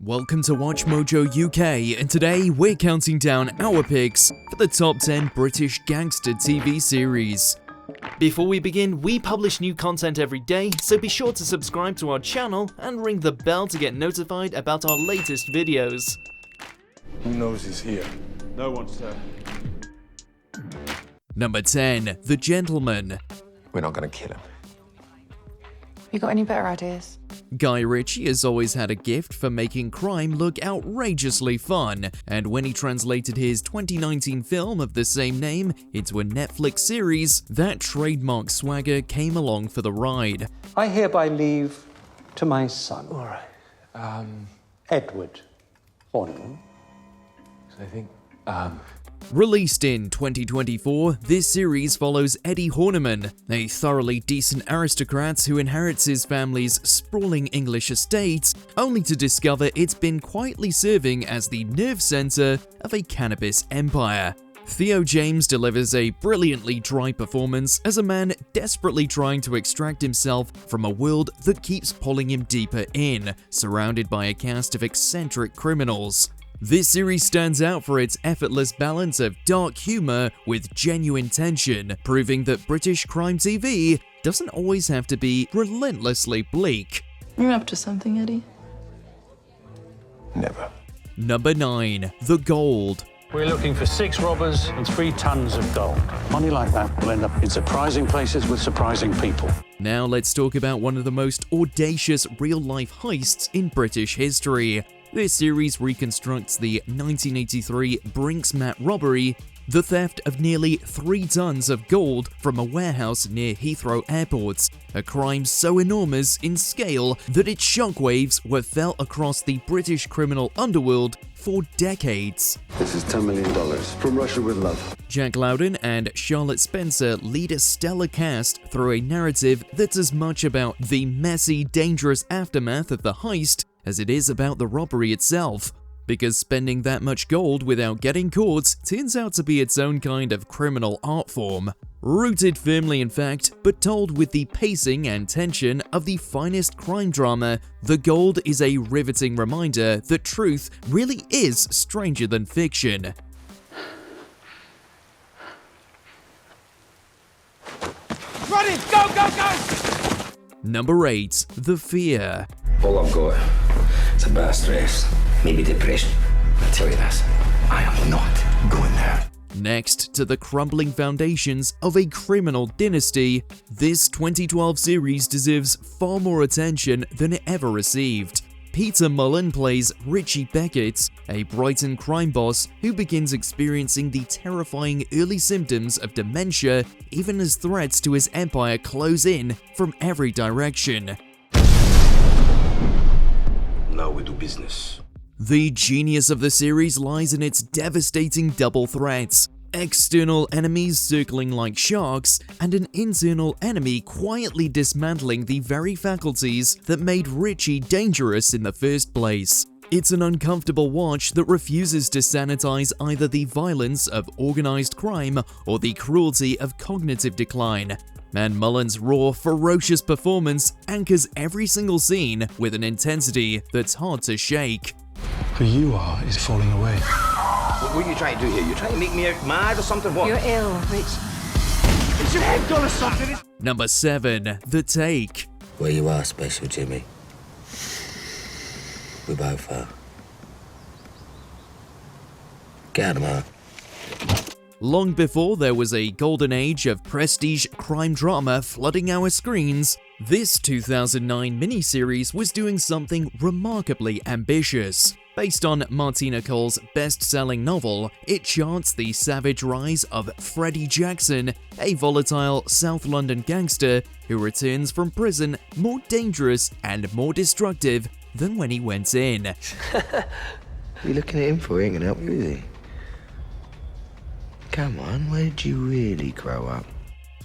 Welcome to WatchMojo UK, and today we're counting down our picks for the top 10 British gangster TV series. Before we begin, we publish new content every day, so be sure to subscribe to our channel and ring the bell to get notified about our latest videos. Who knows he's here? No one, sir. Number 10. The Gentleman. We're not gonna kill him. You got any better ideas? Guy Ritchie has always had a gift for making crime look outrageously fun, and when he translated his 2019 film of the same name into a Netflix series, that trademark swagger came along for the ride. I hereby leave to my son, All right. Edward Horniman. I think, Released in 2024, this series follows Eddie Horniman, a thoroughly decent aristocrat who inherits his family's sprawling English estate, only to discover it's been quietly serving as the nerve center of a cannabis empire. Theo James delivers a brilliantly dry performance as a man desperately trying to extract himself from a world that keeps pulling him deeper in, surrounded by a cast of eccentric criminals. This series stands out for its effortless balance of dark humor with genuine tension, proving that British crime TV doesn't always have to be relentlessly bleak. You're up to something, Eddie. never. Number 9. The Gold. We're looking for 6 robbers and 3 tons of gold. Money like that will end up in surprising places with surprising people. Now let's talk about one of the most audacious real-life heists in British history. This series reconstructs the 1983 Brinks-Mat robbery, the theft of nearly 3 tons of gold from a warehouse near Heathrow Airport, a crime so enormous in scale that its shockwaves were felt across the British criminal underworld for decades. This is $10 million from Russia with love. Jack Lowden and Charlotte Spencer lead a stellar cast through a narrative that's as much about the messy, dangerous aftermath of the heist as it is about the robbery itself, because spending that much gold without getting caught turns out to be its own kind of criminal art form. Rooted firmly in fact, but told with the pacing and tension of the finest crime drama, The Gold is a riveting reminder that truth really is stranger than fiction. Run it! Go, go, go! Number 8. The Fear. All I've got is a bad stress, maybe depression. I tell you this, I am not going there. Next to the crumbling foundations of a criminal dynasty, this 2012 series deserves far more attention than it ever received. Peter Mullen plays Richie Beckett, a Brighton crime boss who begins experiencing the terrifying early symptoms of dementia even as threats to his empire close in from every direction. Now we do business. The genius of the series lies in its devastating double threats: external enemies circling like sharks, and an internal enemy quietly dismantling the very faculties that made Richie dangerous in the first place. It's an uncomfortable watch that refuses to sanitize either the violence of organized crime or the cruelty of cognitive decline. And Mullen's raw, ferocious performance anchors every single scene with an intensity that's hard to shake. Who you are is falling away. What are you trying to do here? You trying to make me out mad or something? What? You're ill, Rich. Is your head gone or something? Number 7. The Take. Well, you are special, Jimmy. We both are. Get him out. Long before there was a golden age of prestige crime drama flooding our screens, this 2009 miniseries was doing something remarkably ambitious. Based on Martina Cole's best-selling novel, it charts the savage rise of Freddie Jackson, a volatile South London gangster who returns from prison more dangerous and more destructive than when he went in. You looking at him for? He ain't gonna help you, is he? Come on, where did you really grow up?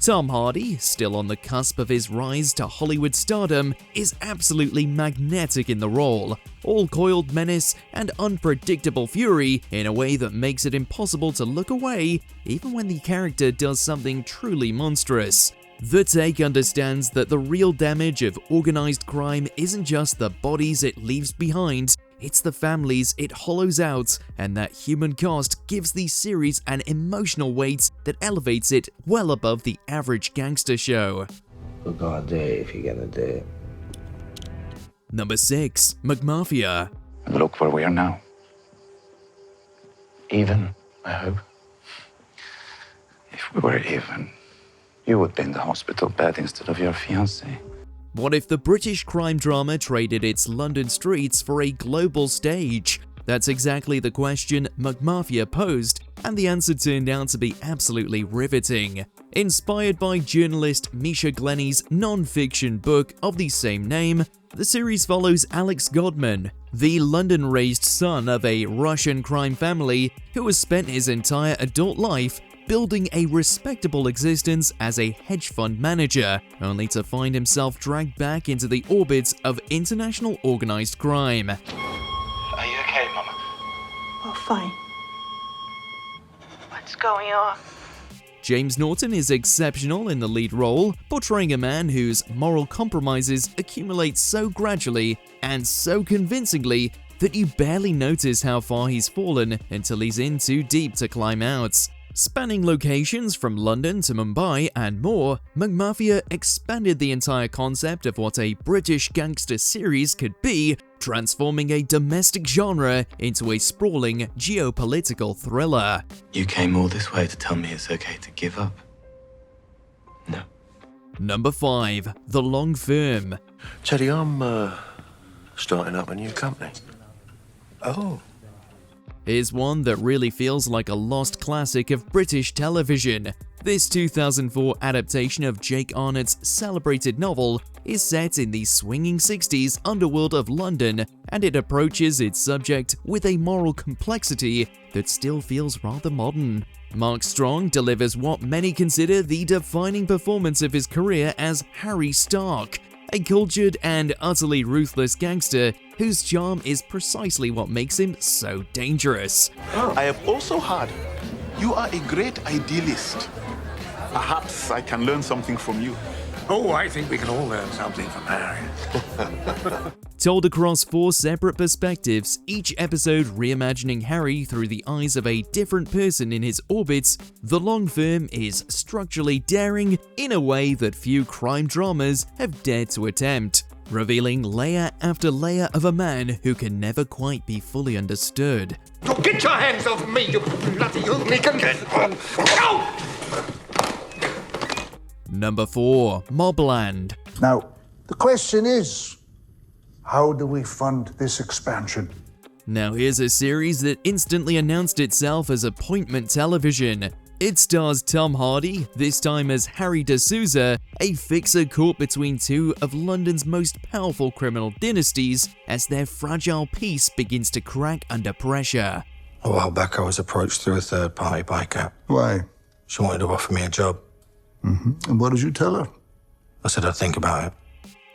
Tom Hardy, still on the cusp of his rise to Hollywood stardom, is absolutely magnetic in the role, all-coiled menace and unpredictable fury in a way that makes it impossible to look away even when the character does something truly monstrous. The Take understands that the real damage of organized crime isn't just the bodies it leaves behind, it's the families it hollows out, and that human cast gives the series an emotional weight that elevates it well above the average gangster show. We're gonna do it if you're gonna do it. Number 6. McMafia. And look where we are now. Even, I hope. If we were even, you would be in the hospital bed instead of your fiancé. What if the British crime drama traded its London streets for a global stage? That's exactly the question McMafia posed, and the answer turned out to be absolutely riveting. Inspired by journalist Misha Glenny's non-fiction book of the same name, the series follows Alex Godman, the London-raised son of a Russian crime family who has spent his entire adult life building a respectable existence as a hedge fund manager, only to find himself dragged back into the orbits of international organized crime. Are you okay, Mama? Oh, fine. What's going on? James Norton is exceptional in the lead role, portraying a man whose moral compromises accumulate so gradually and so convincingly that you barely notice how far he's fallen until he's in too deep to climb out. Spanning locations from London to Mumbai and more, McMafia expanded the entire concept of what a British gangster series could be, transforming a domestic genre into a sprawling geopolitical thriller. You came all this way to tell me it's okay to give up? No. Number 5. The Long Firm. Teddy, I'm starting up a new company. Oh. Here's one that really feels like a lost classic of British television. This 2004 adaptation of Jake Arnott's celebrated novel is set in the swinging 60s underworld of London, and it approaches its subject with a moral complexity that still feels rather modern. Mark Strong delivers what many consider the defining performance of his career as Harry Stark, a cultured and utterly ruthless gangster whose charm is precisely what makes him so dangerous. I have also heard you are a great idealist. Perhaps I can learn something from you. Oh, I think we can all learn something from Harry. Told across 4 separate perspectives, each episode reimagining Harry through the eyes of a different person in his orbits, The Long Firm is structurally daring in a way that few crime dramas have dared to attempt, revealing layer after layer of a man who can never quite be fully understood. So get your hands off me, you bloody hooligan! Go! Number 4. MobLand. Now, the question is, how do we fund this expansion? Now here's a series that instantly announced itself as appointment television. It stars Tom Hardy, this time as Harry D'Souza, a fixer caught between 2 of London's most powerful criminal dynasties as their fragile peace begins to crack under pressure. A while back I was approached through a third-party biker. Why? She wanted to offer me a job. And what did you tell her? I said I'd think about it.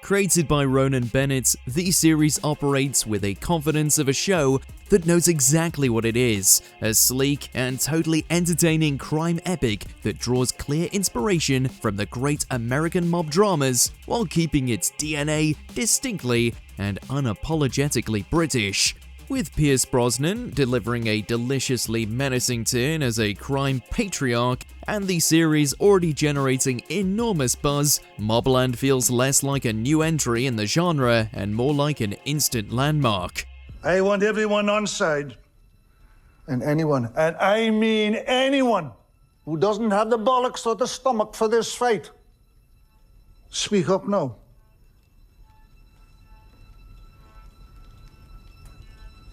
Created by Ronan Bennett, the series operates with a confidence of a show that knows exactly what it is, a sleek and totally entertaining crime epic that draws clear inspiration from the great American mob dramas while keeping its DNA distinctly and unapologetically British. With Pierce Brosnan delivering a deliciously menacing turn as a crime patriarch and the series already generating enormous buzz, MobLand feels less like a new entry in the genre and more like an instant landmark. I want everyone on side. And anyone, and I mean anyone, who doesn't have the bollocks or the stomach for this fight, speak up now.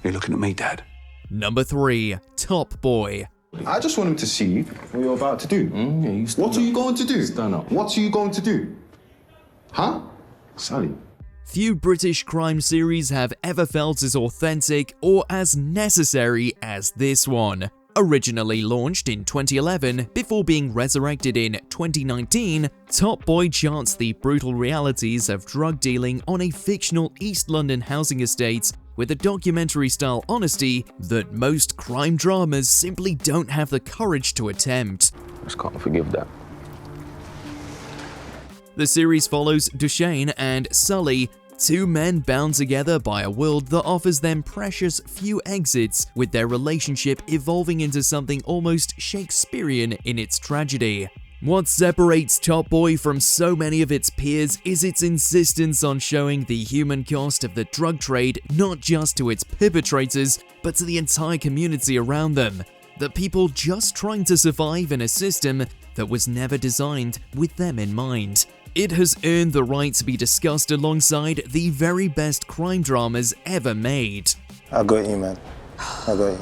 You're looking at me, Dad. Number 3. Top Boy. I just want him to see what you're about to do. What are you going to do? Stand up. What are you going to do? Huh? Sally. Few British crime series have ever felt as authentic or as necessary as this one. Originally launched in 2011 before being resurrected in 2019, Top Boy charts the brutal realities of drug dealing on a fictional East London housing estate with a documentary-style honesty that most crime dramas simply don't have the courage to attempt. I just can't forgive that. The series follows Duchesne and Sully, Two men bound together by a world that offers them precious few exits, with their relationship evolving into something almost Shakespearean in its tragedy. What separates Top Boy from so many of its peers is its insistence on showing the human cost of the drug trade not just to its perpetrators, but to the entire community around them. The people just trying to survive in a system that was never designed with them in mind. It has earned the right to be discussed alongside the very best crime dramas ever made. I got you, man. I got you.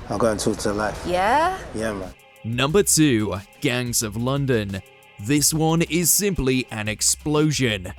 I'll go and talk to life. Yeah? Yeah, man. Number 2. Gangs of London. This one is simply an explosion.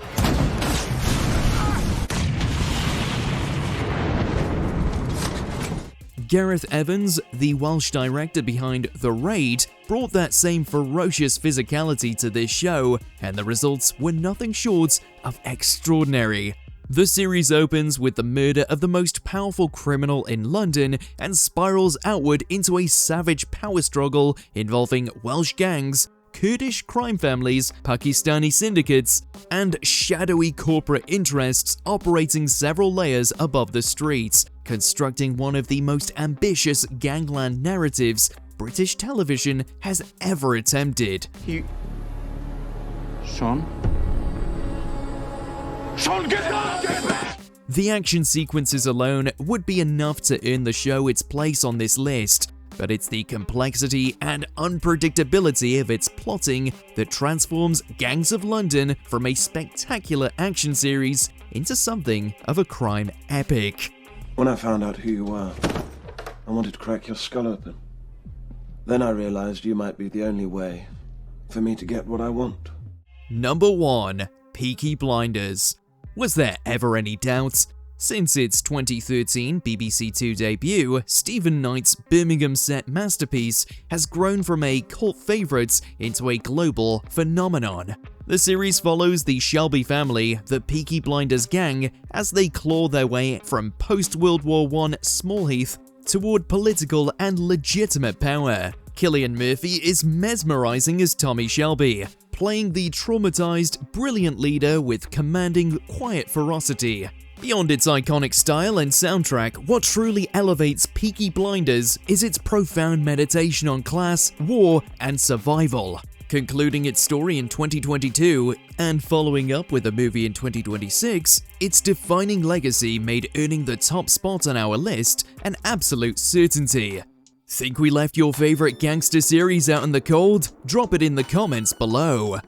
Gareth Evans, the Welsh director behind The Raid, brought that same ferocious physicality to this show, and the results were nothing short of extraordinary. The series opens with the murder of the most powerful criminal in London and spirals outward into a savage power struggle involving Welsh gangs, Kurdish crime families, Pakistani syndicates, and shadowy corporate interests operating several layers above the streets, constructing one of the most ambitious gangland narratives British television has ever attempted. Sean, get up! Get back! The action sequences alone would be enough to earn the show its place on this list, but it's the complexity and unpredictability of its plotting that transforms Gangs of London from a spectacular action series into something of a crime epic. When I found out who you were, I wanted to crack your skull open. Then I realized you might be the only way for me to get what I want. Number 1. Peaky Blinders. Was there ever any doubt? Since its 2013 BBC Two debut, Stephen Knight's Birmingham set masterpiece has grown from a cult favourite into a global phenomenon. The series follows the Shelby family, the Peaky Blinders gang, as they claw their way from post-World War I Smallheath toward political and legitimate power. Cillian Murphy is mesmerizing as Tommy Shelby, playing the traumatized, brilliant leader with commanding, quiet ferocity. Beyond its iconic style and soundtrack, what truly elevates Peaky Blinders is its profound meditation on class, war, and survival. Concluding its story in 2022 and following up with a movie in 2026, its defining legacy made earning the top spot on our list an absolute certainty. Think we left your favorite gangster series out in the cold? Drop it in the comments below.